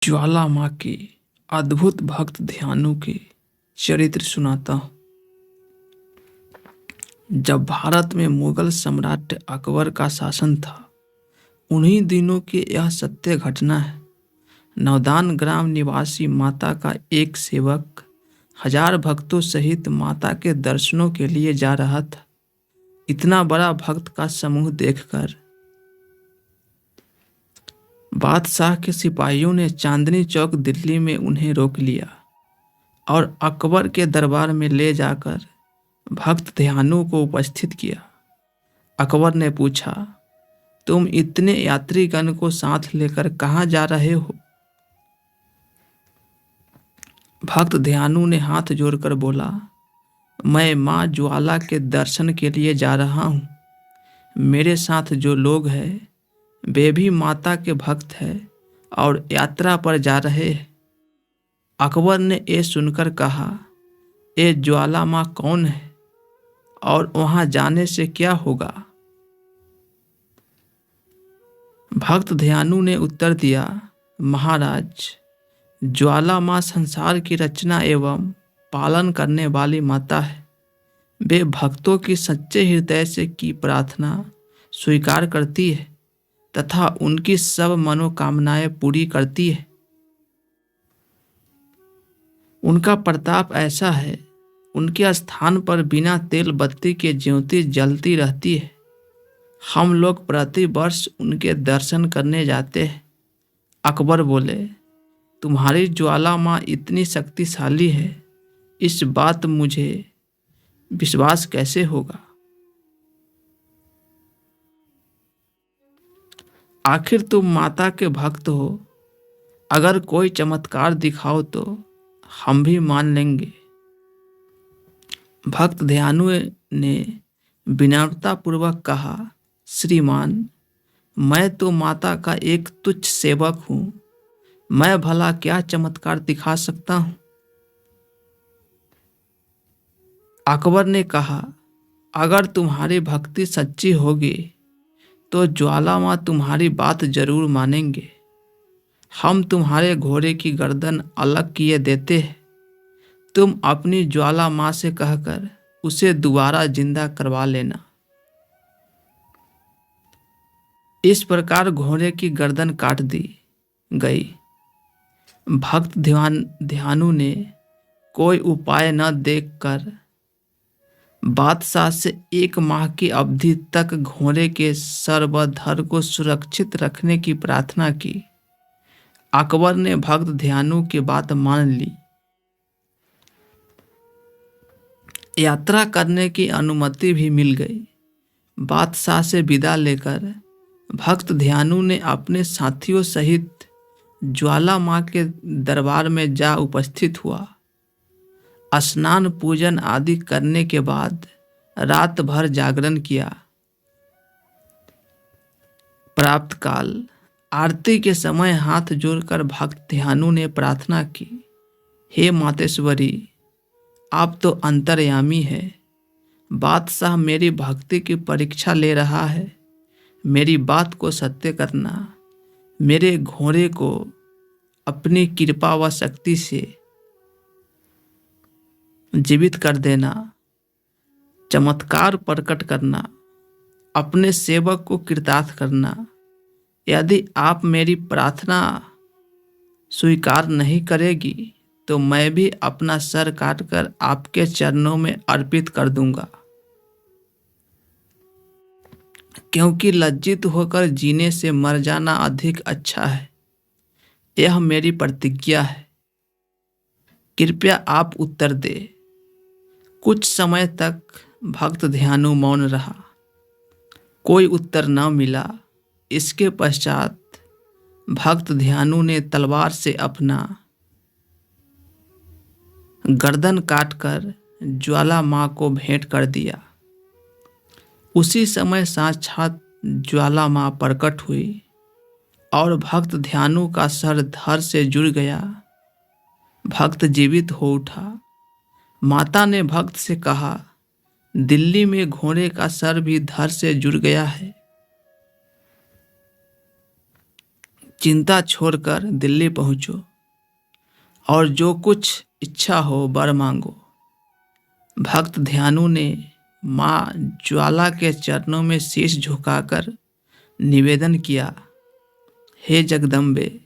ज्वाला माँ के अद्भुत भक्त ध्यानु के चरित्र सुनाता हूँ। जब भारत में मुगल सम्राट अकबर का शासन था, उन्हीं दिनों की यह सत्य घटना है। नवदान ग्राम निवासी माता का एक सेवक हजार भक्तों सहित माता के दर्शनों के लिए जा रहा था। इतना बड़ा भक्त का समूह देखकर बादशाह के सिपाहियों ने चांदनी चौक दिल्ली में उन्हें रोक लिया और अकबर के दरबार में ले जाकर भक्त ध्यानु को उपस्थित किया। अकबर ने पूछा, तुम इतने यात्रीगण को साथ लेकर कहाँ जा रहे हो? भक्त ध्यानु ने हाथ जोड़कर बोला, मैं माँ ज्वाला के दर्शन के लिए जा रहा हूँ। मेरे साथ जो लोग हैं वे भी माता के भक्त हैं और यात्रा पर जा रहे हैं। अकबर ने ये सुनकर कहा, ये ज्वाला माँ कौन है और वहां जाने से क्या होगा? भक्त ध्यानु ने उत्तर दिया, महाराज, ज्वाला माँ संसार की रचना एवं पालन करने वाली माता है। वे भक्तों की सच्चे हृदय से की प्रार्थना स्वीकार करती है तथा उनकी सब मनोकामनाएं पूरी करती है। उनका प्रताप ऐसा है, उनके स्थान पर बिना तेल बत्ती के ज्योति जलती रहती है। हम लोग प्रति वर्ष उनके दर्शन करने जाते हैं। अकबर बोले, तुम्हारी ज्वाला माँ इतनी शक्तिशाली है, इस बात मुझे विश्वास कैसे होगा? आखिर तुम माता के भक्त हो, अगर कोई चमत्कार दिखाओ तो हम भी मान लेंगे। भक्त ध्यानु ने विनम्रता पूर्वक कहा, श्रीमान, मैं तो माता का एक तुच्छ सेवक हूं। मैं भला क्या चमत्कार दिखा सकता हूं? अकबर ने कहा, अगर तुम्हारी भक्ति सच्ची होगी तो ज्वाला माँ तुम्हारी बात जरूर मानेंगे। हम तुम्हारे घोड़े की गर्दन अलग किए देते हैं। तुम अपनी ज्वाला माँ से कहकर उसे दोबारा जिंदा करवा लेना। इस प्रकार घोड़े की गर्दन काट दी गई। भक्त ध्यानु ने कोई उपाय न देखकर बादशाह से 1 माह की अवधि तक घोड़े के सर व धड़ को सुरक्षित रखने की प्रार्थना की। अकबर ने भक्त ध्यानु की बात मान ली। यात्रा करने की अनुमति भी मिल गई। बादशाह से विदा लेकर भक्त ध्यानु ने अपने साथियों सहित ज्वाला माँ के दरबार में जा उपस्थित हुआ। स्नान पूजन आदि करने के बाद रात भर जागरण किया। प्राप्त काल आरती के समय हाथ जोड़कर भक्त ध्यानु ने प्रार्थना की, हे मातेश्वरी, आप तो अंतर्यामी है। बादशाह मेरी भक्ति की परीक्षा ले रहा है। मेरी बात को सत्य करना। मेरे घोड़े को अपनी कृपा व शक्ति से जीवित कर देना। चमत्कार प्रकट करना। अपने सेवक को कृतार्थ करना। यदि आप मेरी प्रार्थना स्वीकार नहीं करेगी तो मैं भी अपना सर काटकर आपके चरणों में अर्पित कर दूंगा, क्योंकि लज्जित होकर जीने से मर जाना अधिक अच्छा है। यह मेरी प्रतिज्ञा है। कृपया आप उत्तर दे। कुछ समय तक भक्त ध्यानु मौन रहा। कोई उत्तर न मिला। इसके पश्चात भक्त ध्यानु ने तलवार से अपना गर्दन काटकर ज्वाला माँ को भेंट कर दिया। उसी समय साक्षात ज्वाला माँ प्रकट हुई और भक्त ध्यानु का सर धड़ से जुड़ गया। भक्त जीवित हो उठा। माता ने भक्त से कहा, दिल्ली में घोड़े का सर भी धड़ से जुड़ गया है। चिंता छोड़कर दिल्ली पहुँचो और जो कुछ इच्छा हो वर मांगो। भक्त ध्यानु ने माँ ज्वाला के चरणों में शीश झुकाकर निवेदन किया, हे जगदम्बे,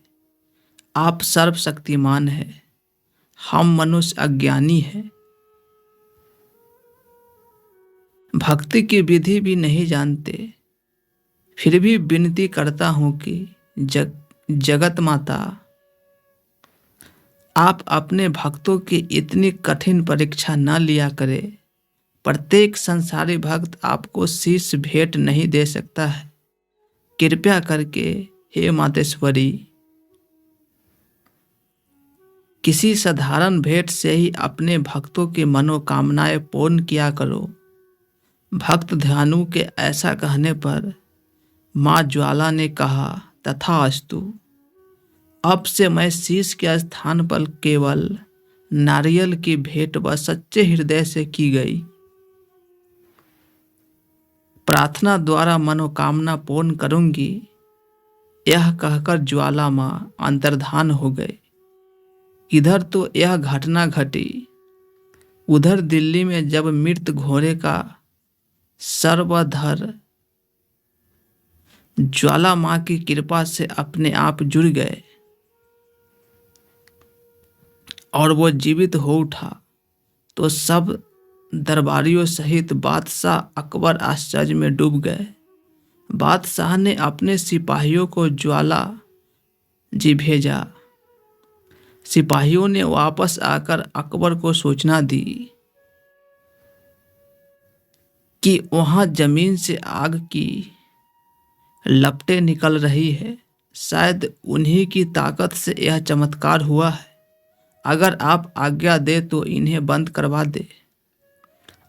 आप सर्वशक्तिमान हैं, हम मनुष्य अज्ञानी हैं, भक्ति की विधि भी नहीं जानते, फिर भी विनती करता हूँ कि जगत माता, आप अपने भक्तों की इतनी कठिन परीक्षा न लिया करे। प्रत्येक संसारी भक्त आपको शीश भेंट नहीं दे सकता है। कृपया करके हे मातेश्वरी, किसी साधारण भेंट से ही अपने भक्तों की मनोकामनाएं पूर्ण किया करो। भक्त ध्यानु के ऐसा कहने पर माँ ज्वाला ने कहा, तथास्तु। अब से मैं शीश के स्थान पर केवल नारियल की भेंट व सच्चे हृदय से की गई प्रार्थना द्वारा मनोकामना पूर्ण करूंगी। यह कहकर ज्वाला माँ अंतर्धान हो गए। इधर तो यह घटना घटी, उधर दिल्ली में जब मृत घोड़े का सर्वधर ज्वाला माँ की कृपा से अपने आप जुड़ गए और वो जीवित हो उठा, तो सब दरबारियों सहित बादशाह अकबर आश्चर्य में डूब गए। बादशाह ने अपने सिपाहियों को ज्वाला जी भेजा। सिपाहियों ने वापस आकर अकबर को सूचना दी कि वहां जमीन से आग की लपटें निकल रही है। शायद उन्हीं की ताकत से यह चमत्कार हुआ है। अगर आप आज्ञा दे तो इन्हें बंद करवा दे।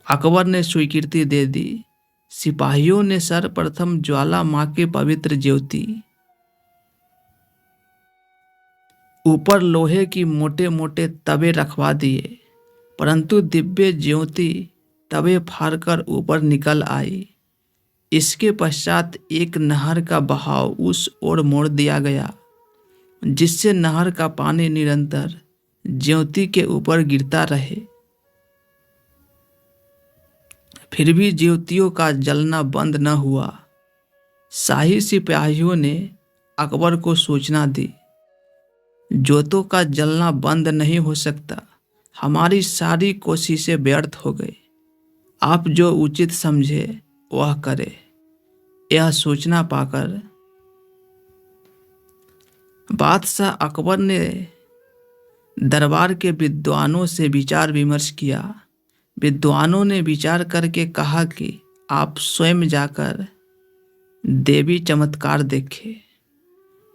अकबर ने स्वीकृति दे दी। सिपाहियों ने सर्वप्रथम ज्वाला माँ के पवित्र ज्योति ऊपर लोहे की मोटे मोटे तवे रखवा दिए, परंतु दिव्य ज्योति तवे फाड़कर ऊपर निकल आई। इसके पश्चात एक नहर का बहाव उस ओर मोड़ दिया गया, जिससे नहर का पानी निरंतर ज्योति के ऊपर गिरता रहे। फिर भी ज्योतियों का जलना बंद न हुआ। शाही सिपाहियों ने अकबर को सूचना दी, ज्योतों का जलना बंद नहीं हो सकता। हमारी सारी कोशिशें व्यर्थ हो गई। आप जो उचित समझे वह करे। यह सूचना पाकर बादशाह अकबर ने दरबार के विद्वानों से विचार विमर्श किया। विद्वानों ने विचार करके कहा कि आप स्वयं जाकर देवी चमत्कार देखें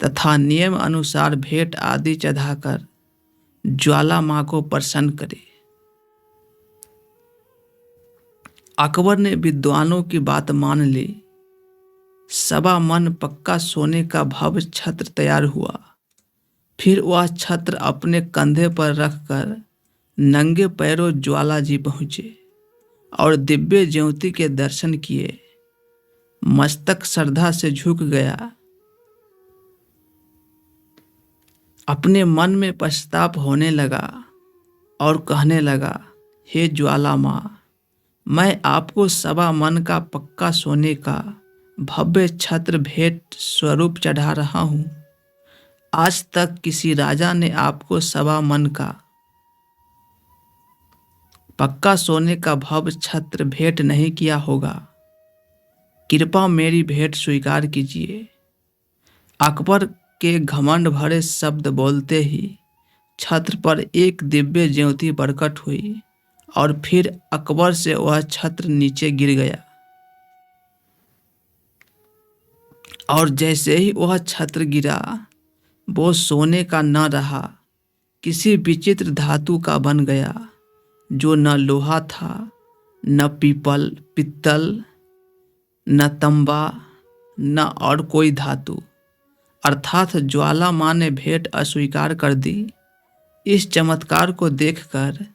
तथा नियम अनुसार भेंट आदि चढ़ाकर ज्वाला माँ को प्रसन्न करें। अकबर ने विद्वानों की बात मान ली। सवा मन पक्का सोने का भव्य छत्र तैयार हुआ। फिर वह छत्र अपने कंधे पर रखकर नंगे पैरों ज्वाला जी पहुंचे और दिव्य ज्योति के दर्शन किए। मस्तक श्रद्धा से झुक गया। अपने मन में पश्चाताप होने लगा और कहने लगा, हे ज्वाला माँ, मैं आपको सवा मन का पक्का सोने का भव्य छत्र भेंट स्वरूप चढ़ा रहा हूं। आज तक किसी राजा ने आपको सवा मन का पक्का सोने का भव्य छत्र भेंट नहीं किया होगा। कृपा मेरी भेंट स्वीकार कीजिए। अकबर के घमंड भरे शब्द बोलते ही छत्र पर एक दिव्य ज्योति प्रकट हुई और फिर अकबर से वह छत्र नीचे गिर गया। और जैसे ही वह छत्र गिरा, वो सोने का न रहा, किसी विचित्र धातु का बन गया, जो न लोहा था, न पित्तल, न तंबा, न और कोई धातु। अर्थात ज्वाला माँ ने भेंट अस्वीकार कर दी। इस चमत्कार को देखकर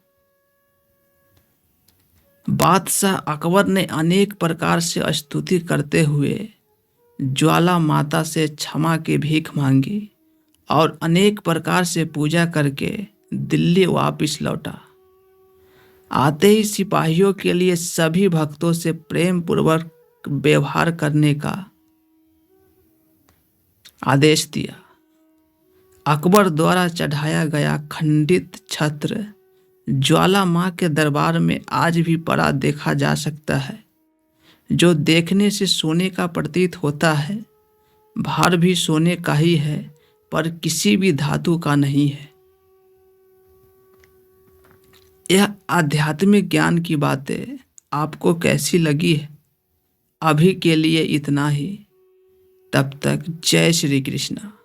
बादशाह अकबर ने अनेक प्रकार से स्तुति करते हुए ज्वाला माता से क्षमा की भीख मांगी और अनेक प्रकार से पूजा करके दिल्ली वापस लौटा। आते ही सिपाहियों के लिए सभी भक्तों से प्रेम पूर्वक व्यवहार करने का आदेश दिया। अकबर द्वारा चढ़ाया गया खंडित छत्र ज्वाला माँ के दरबार में आज भी पड़ा देखा जा सकता है, जो देखने से सोने का प्रतीत होता है। भार भी सोने का ही है, पर किसी भी धातु का नहीं है। यह आध्यात्मिक ज्ञान की बातें आपको कैसी लगी है? अभी के लिए इतना ही। तब तक जय श्री कृष्णा।